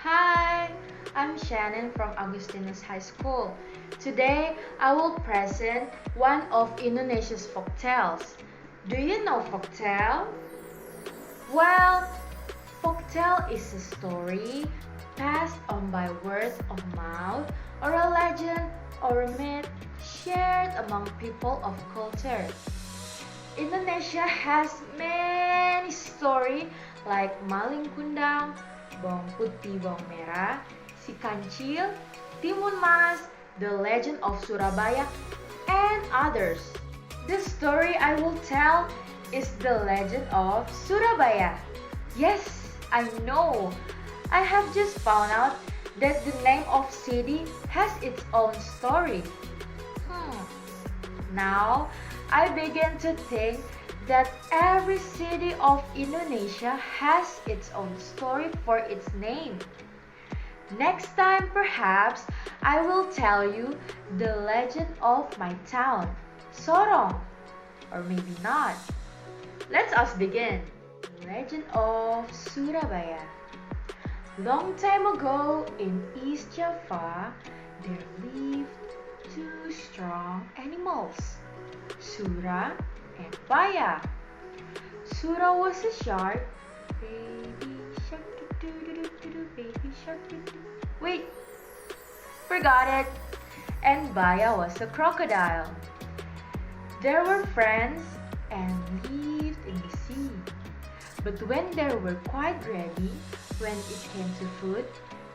Hi, I'm Shannen from Agustinus High School. Today, I will present one of Indonesia's folktales. Do you know folktale? Well, folktale is a story passed on by word of mouth or a legend or a myth shared among people of culture. Indonesia has many stories like Maling Kundang, Bawang Putih Bawang Merah, Si Kancil, Timun Mas, The Legend of Surabaya, and others. The story I will tell is the legend of Surabaya. Yes, I know. I have just found out that the name of city has its own story. Now, I begin to think that every city of Indonesia has its own story for its name. Next time, perhaps, I will tell you the legend of my town, Sorong. Or maybe not. Let us begin. Legend of Surabaya. Long time ago in East Java, there lived two strong animals, Sura and Baya. Sura was a shark. Baby shark, do do do do do, baby shark, do do. Wait, forgot it. And Baya was a crocodile. They were friends and lived in the sea. But when they were quite ready, when it came to food,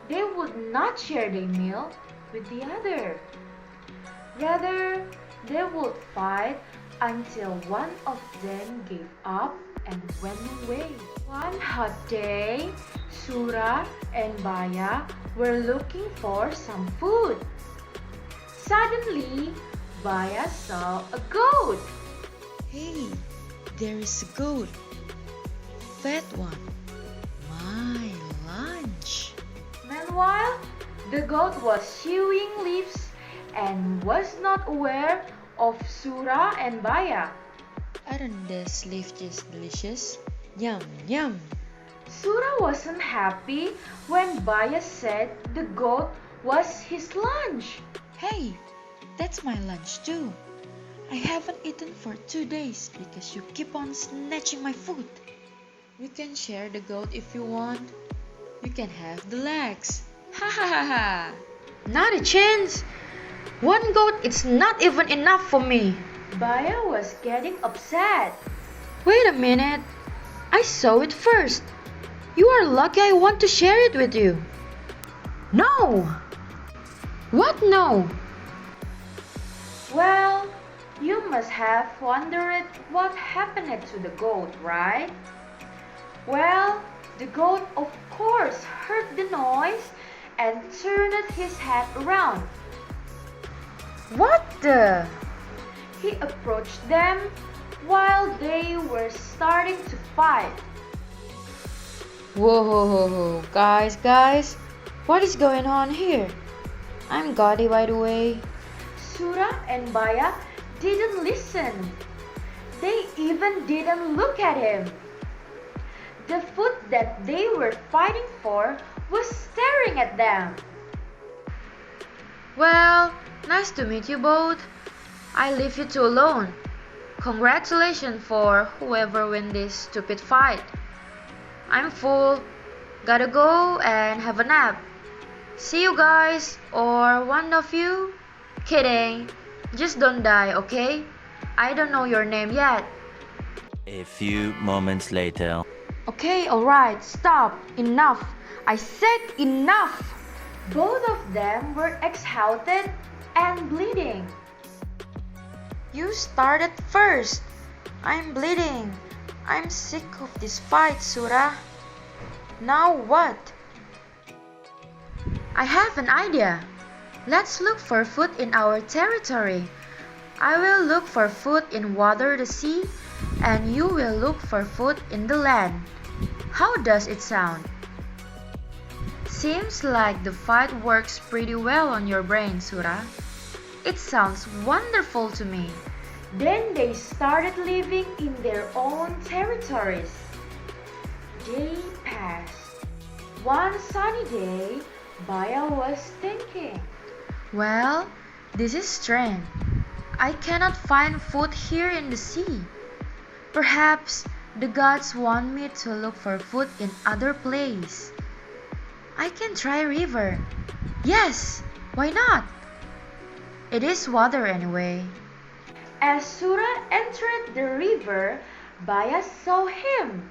they would not share their meal with the other. Rather, they would fight until one of them gave up and went away. One hot day, Sura and Baya were looking for some food. Suddenly, Baya saw a goat. Hey, there is a goat. Fat one. My lunch. Meanwhile, the goat was chewing leaves and was not aware of Sura and Baya. Aren't these leaves just delicious? Yum, yum. Sura wasn't happy when Baya said the goat was his lunch. Hey, that's my lunch too. I haven't eaten for 2 days because you keep on snatching my food. We can share the goat if you want. You can have the legs. Ha ha ha ha. Not a chance. One goat is not even enough for me. Baya was getting upset. Wait a minute. I saw it first. You are lucky I want to share it with you. No! What no? Well, you must have wondered what happened to the goat, right? Well, the goat of course heard the noise and turned his head around. What the? He approached them while they were starting to fight. Whoa, guys, what is going on here? I'm Gaudi, by the way. Sura and Baya didn't listen. They even didn't look at him. The food that they were fighting for was staring at them. Well, nice to meet you both. I leave you two alone. Congratulations for whoever win this stupid fight. I'm full. Gotta go and have a nap. See you guys, or one of you. Kidding. Just don't die, okay? I don't know your name yet. A few moments later. Okay, alright, stop. Enough. I said enough. Both of them were exhausted and bleeding. You started first. I'm bleeding. I'm sick of this fight, Sura. Now what? I have an idea. Let's look for food in our territory. I will look for food in water, the sea, and you will look for food in the land. How does it sound? Seems like the fight works pretty well on your brain, Sura. It sounds wonderful to me. Then they started living in their own territories. Day passed. One sunny day, Baya was thinking. Well, this is strange. I cannot find food here in the sea. Perhaps the gods want me to look for food in other place. I can try river. Yes, why not? It is water anyway. As Sura entered the river, Baya saw him.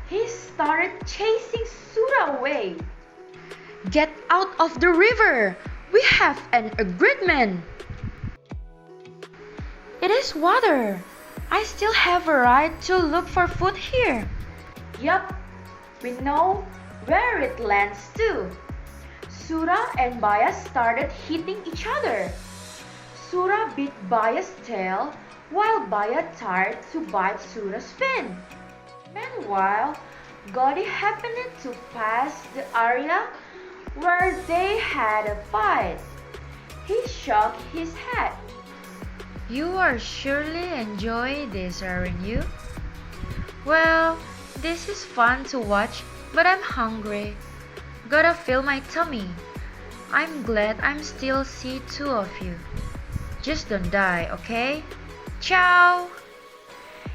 He started chasing Sura away. Get out of the river! We have an agreement! It is water. I still have a right to look for food here. Yup, we know where it lands too. Sura and Baya started hitting each other. Sura bit Baya's tail while Baya tried to bite Sura's fin. Meanwhile, Godi happened to pass the area where they had a fight. He shook his head. You are surely enjoy this, aren't you? Well, this is fun to watch, but I'm hungry. Gotta fill my tummy. I'm glad I'm still see two of you. Just don't die, okay? Ciao!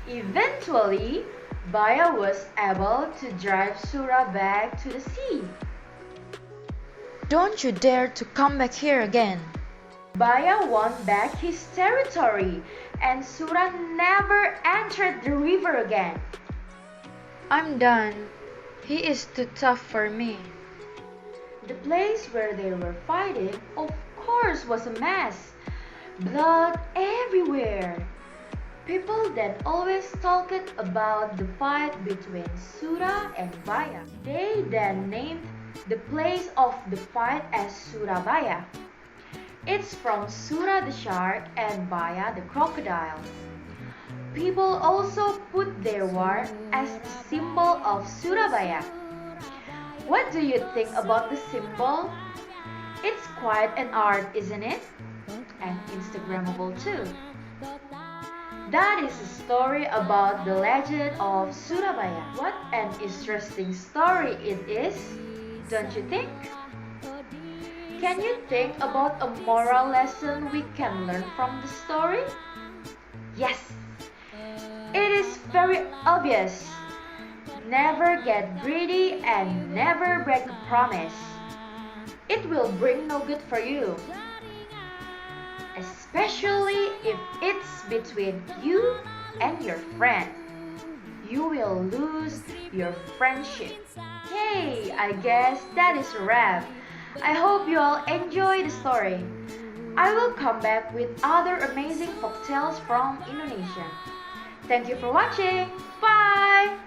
Eventually, Baya was able to drive Sura back to the sea. Don't you dare to come back here again. Baya won back his territory and Sura never entered the river again. I'm done. He is too tough for me. The place where they were fighting, of course, was a mess. Blood everywhere. People then always talked about the fight between Sura and Baya. They then named the place of the fight as Surabaya. It's from Sura the shark and Baya the crocodile. People also put their war as the symbol of Surabaya. What do you think about the symbol? It's quite an art, isn't it? And Instagrammable too. That is a story about the legend of Surabaya. What an interesting story it is, don't you think? Can you think about a moral lesson we can learn from the story? Yes, it is very obvious. Never get greedy and never break a promise. It will bring no good for you. Especially if it's between you and your friend. You will lose your friendship. Hey, I guess that is a wrap. I hope you all enjoy the story. I will come back with other amazing folktales from Indonesia. Thank you for watching. Bye!